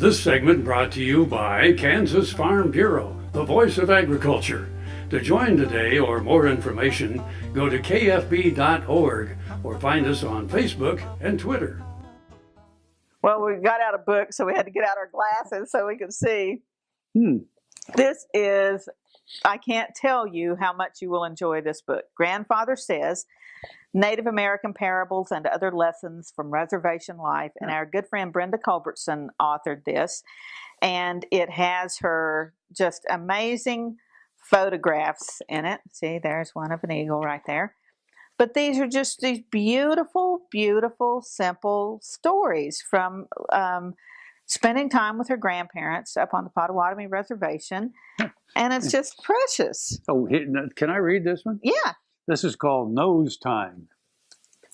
This segment brought to you by Kansas Farm Bureau, the voice of agriculture. To join today or more information, go to kfb.org or find us on Facebook and Twitter. Well, we got out a book, so we had to get out our glasses so we could see. This is, I can't tell you how much you will enjoy this book. Grandfather Says, Native American Parables and Other Lessons from Reservation Life. And our good friend Brenda Culbertson authored this. And it has her just amazing photographs in it. See, there's one of an eagle right there. But these are just these beautiful, beautiful, simple stories from spending time with her grandparents up on the Potawatomi Reservation. And it's just precious. Oh, can I read this one? Yeah. This is called Nose Time.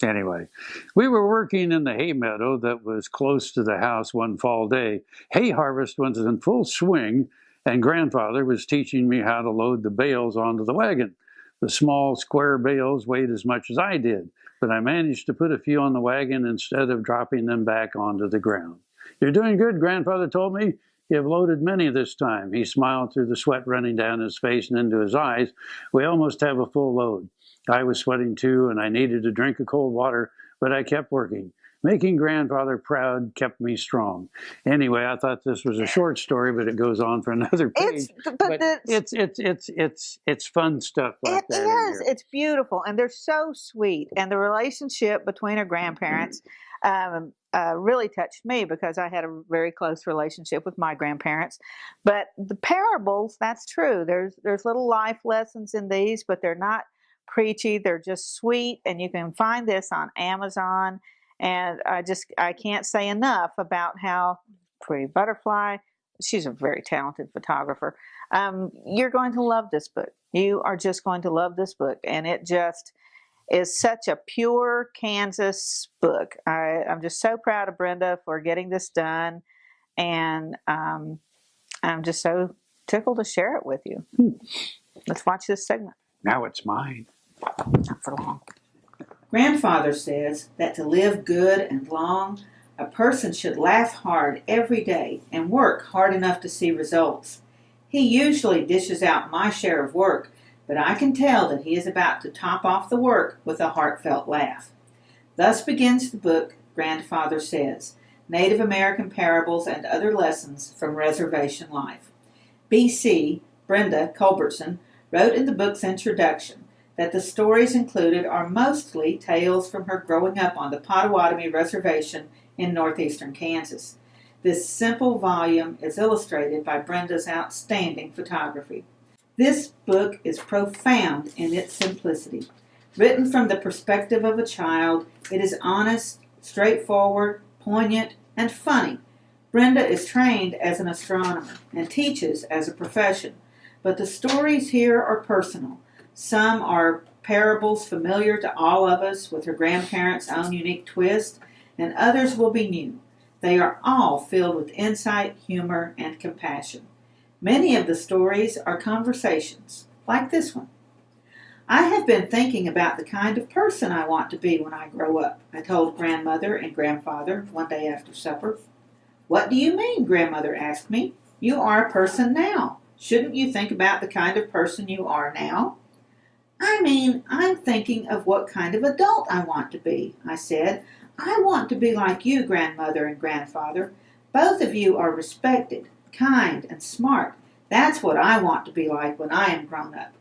Anyway, we were working in the hay meadow that was close to the house one fall day. Hay harvest was in full swing, and Grandfather was teaching me how to load the bales onto the wagon. The small square bales weighed as much as I did, but I managed to put a few on the wagon instead of dropping them back onto the ground. "You're doing good," Grandfather told me. "You have loaded many this time." He smiled through the sweat running down his face and into his eyes. "We almost have a full load." I was sweating too, and I needed a drink of cold water, but I kept working. Making Grandfather proud kept me strong. Anyway, I thought this was a short story, but it goes on for another page. It's fun stuff like that. It is. It's beautiful, and they're so sweet. And the relationship between her grandparents really touched me because I had a very close relationship with my grandparents. But the parables, that's true. There's little life lessons in these, but they're not preachy. They're just sweet, and you can find this on Amazon. And I can't say enough about how Pretty Butterfly, she's a very talented photographer. You're going to love this book. You are just going to love this book. And it just is such a pure Kansas book. I'm just so proud of Brenda for getting this done. And I'm just so tickled to share it with you. Let's watch this segment. Now it's mine. Not for long. Grandfather says that to live good and long, a person should laugh hard every day and work hard enough to see results. He usually dishes out my share of work, but I can tell that he is about to top off the work with a heartfelt laugh. Thus begins the book, Grandfather Says, Native American Parables and Other Lessons from Reservation Life. B.C. Brenda Culbertson wrote in the book's introduction that the stories included are mostly tales from her growing up on the Potawatomi Reservation in northeastern Kansas. This simple volume is illustrated by Brenda's outstanding photography. This book is profound in its simplicity. Written from the perspective of a child, it is honest, straightforward, poignant, and funny. Brenda is trained as an astronomer and teaches as a profession, but the stories here are personal. Some are parables familiar to all of us with her grandparents' own unique twist, and others will be new. They are all filled with insight, humor, and compassion. Many of the stories are conversations, like this one. "I have been thinking about the kind of person I want to be when I grow up," I told Grandmother and Grandfather one day after supper. "What do you mean?" Grandmother asked me. "You are a person now. Shouldn't you think about the kind of person you are now?" "I mean, I'm thinking of what kind of adult I want to be," I said. "I want to be like you, Grandmother and Grandfather. Both of you are respected, kind, and smart. That's what I want to be like when I am grown up."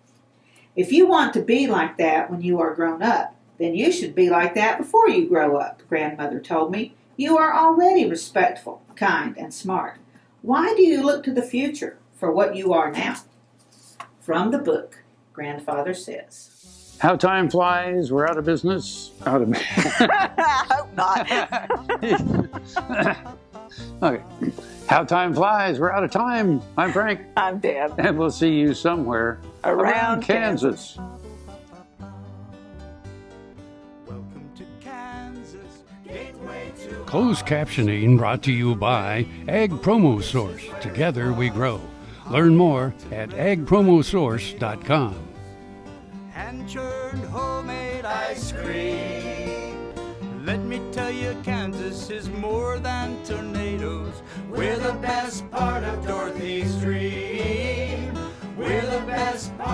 "If you want to be like that when you are grown up, then you should be like that before you grow up," Grandmother told me. "You are already respectful, kind, and smart. Why do you look to the future for what you are now?" From the book, Grandfather Says. How time flies, we're out of business. I hope not. Okay. How time flies, we're out of time. I'm Frank. I'm Deb. And we'll see you somewhere Around Kansas. Welcome to Kansas, gateway to Closed captioning brought to you by Ag Promo Source. Together we grow. Learn more at agpromosource.com. hand-churned homemade ice cream. Let me tell you, Kansas is more than tornadoes. We're the best part of Dorothy's dream. We're the best part